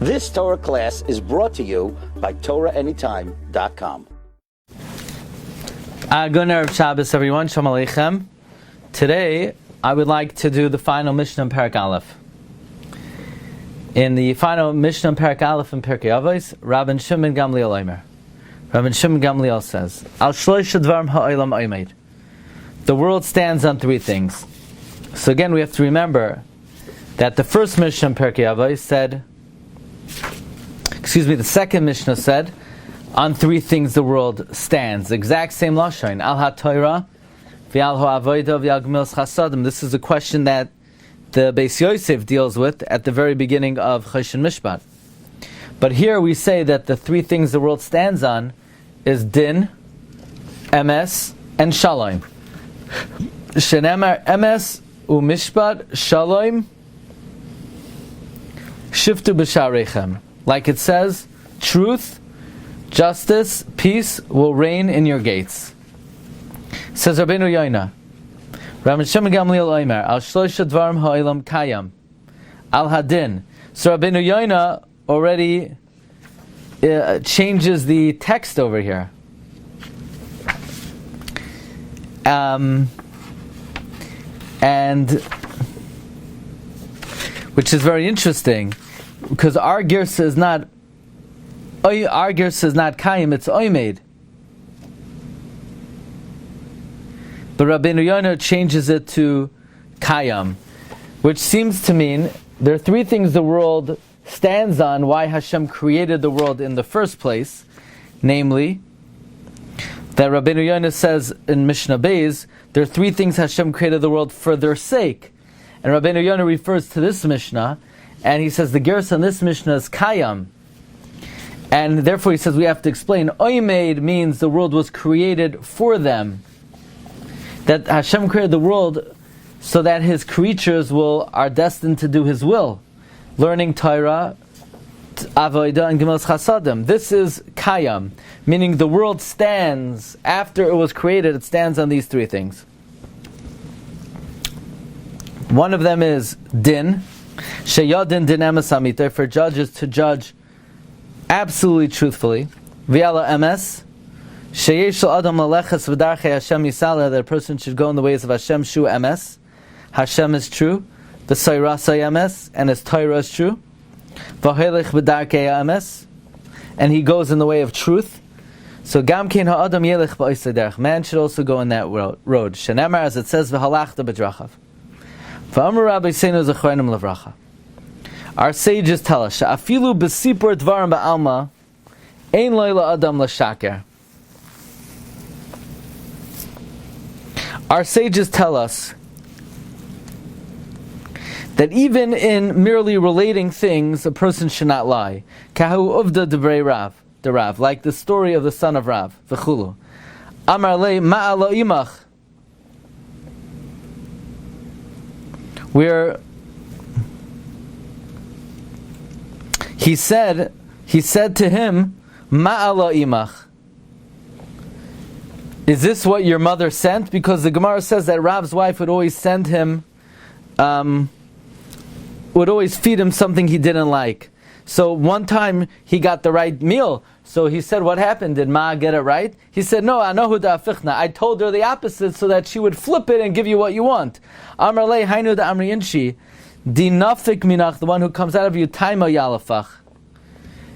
This Torah class is brought to you by TorahAnytime.com. Good Erev Shabbos, everyone. Shalom Aleichem. Today, I would like to do the final Mishnah in Perek Aleph. In the final Mishnah in Perek Aleph in Pirkei Avos, Rabbi Shimon Gamliel Omer. Rabbi Shimon Gamliel says, Al shloisha dvarim ha'olam oimed. The world stands on three things. So again, we have to remember that the first Mishnah in Pirkei Avos said, the second Mishnah said, on three things the world stands. Exact same lashon. Al ha-Torah, v'al ha'avodah, v'al gemilas chasadim. This is a question that the Beis Yosef deals with at the very beginning of Choshen Mishpat. But here we say that the three things the world stands on is din, emes, and shalom. Shenemar emes u'mishpat shalom shiftu b'sharechem. Like it says, truth, justice, peace will reign in your gates. Says Rabbeinu Yona, Rabbi Shimon Gamliel Omer, Al shloisha dvarim ha'olam kayam, Al hadin. So Rabbeinu Yona already changes the text over here. And which is very interesting, because our girsa is not kayim, it's oimed. But Rabbeinu Yona changes it to kayam, which seems to mean there are three things the world stands on, why Hashem created the world in the first place, namely that Rabbeinu Yona says in Mishnah Beis, there are three things Hashem created the world for their sake. And Rabbeinu Yona refers to this Mishnah, and he says the gersa in this Mishnah is kayam. And therefore he says we have to explain, oimed means the world was created for them. That Hashem created the world so that His creatures are destined to do His will. Learning Torah, avodah, and gemilas chasadim. This is kayam, meaning the world stands, after it was created, it stands on these three things. One of them is din, sheyadin din emes amiter, for judges to judge absolutely truthfully. V'yala emes, sheyesh adam laleches v'darchei Hashem yisala, that a person should go in the ways of Hashem. Shu emes, Hashem is true. The Sairasa emes, and His Torah is true. V'helech v'darkei emes, and he goes in the way of truth. So gam kein ha'adam yelech ba'isei derech, man should also go in that road. Shenemar, as it says, v'halachta b'drachav. V'amar Rabbi Seinu zechronim levracha. Our sages tell us, she'afilu b'sipur dvarim ba'alma, ein lo'ila adam l'shaker. Our sages tell us that even in merely relating things, a person should not lie. Kahu uvda devrei Rav, the Rav, like the story of the son of Rav, v'chulu. Amar le ma'ala imach, where he said to him, ma'ala imach, is this what your mother sent? Because the Gemara says that Rav's wife would always send him, would always feed him something he didn't like. So one time he got the right meal. So he said, what happened? Did Ma get it right? He said, no, anahu da'afichna. I told her the opposite so that she would flip it and give you what you want. Amar le hainu da'amri inshi, dinafik minach, the one who comes out of you, taima yalafach,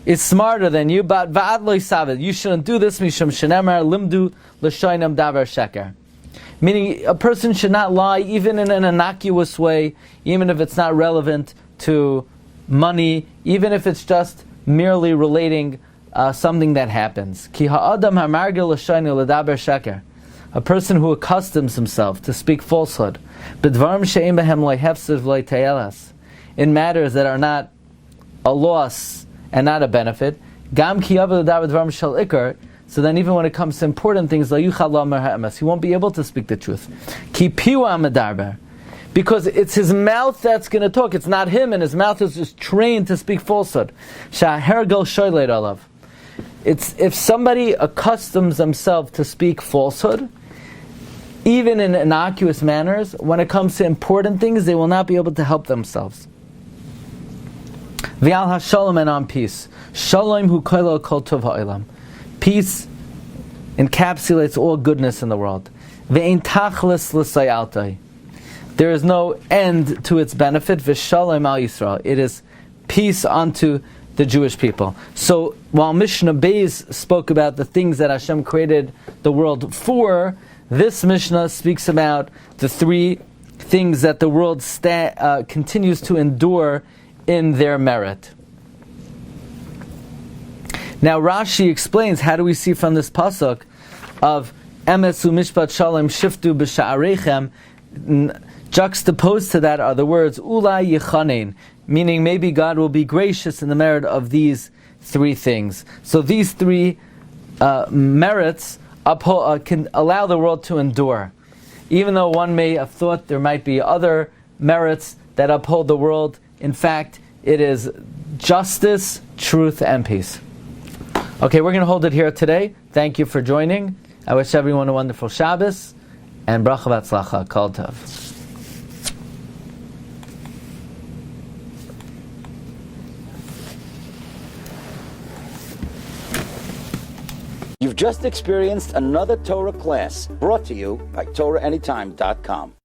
is smarter than you, but va'ad lo yisavid, you shouldn't do this, mishum shenemar limdu l'shoinam davar sheker. Meaning, a person should not lie even in an innocuous way, even if it's not relevant to money, even if it's just merely relating something that happens. Ki ha'adam ha'margil l'shaynu l'daber sheker. A person who accustoms himself to speak falsehood, b'dvarim she'im behem lo hefsiv lo te'elas, in matters that are not a loss and not a benefit, gam ki yavad l'daber dvarim shel ikar, so then even when it comes to important things, he won't be able to speak the truth. Because it's his mouth that's going to talk. It's not him, and his mouth is just trained to speak falsehood. It's if somebody accustoms themselves to speak falsehood, even in innocuous manners, when it comes to important things, they will not be able to help themselves. V'al hashalom, and on peace. Shalom hu koilo kol tov ha'olam. Peace encapsulates all goodness in the world. Ve'ein tachlis l'sayaltai. There is no end to its benefit. V'shalom al Yisrael. It is peace unto the Jewish people. So while Mishnah Beis spoke about the things that Hashem created the world for, this Mishnah speaks about the three things that the world continues to endure in their merit. Now Rashi explains, how do we see from this pasuk of Emes u'mishpat shalom shiftu b'sha'arechem, juxtaposed to that are the words Ulai Yechanein, meaning maybe God will be gracious in the merit of these three things. So these three merits can allow the world to endure. Even though one may have thought there might be other merits that uphold the world, in fact, it is justice, truth, and peace. Okay, we're going to hold it here today. Thank you for joining. I wish everyone a wonderful Shabbos, and bracha v'atzlacha, kol tov. You've just experienced another Torah class brought to you by TorahAnytime.com.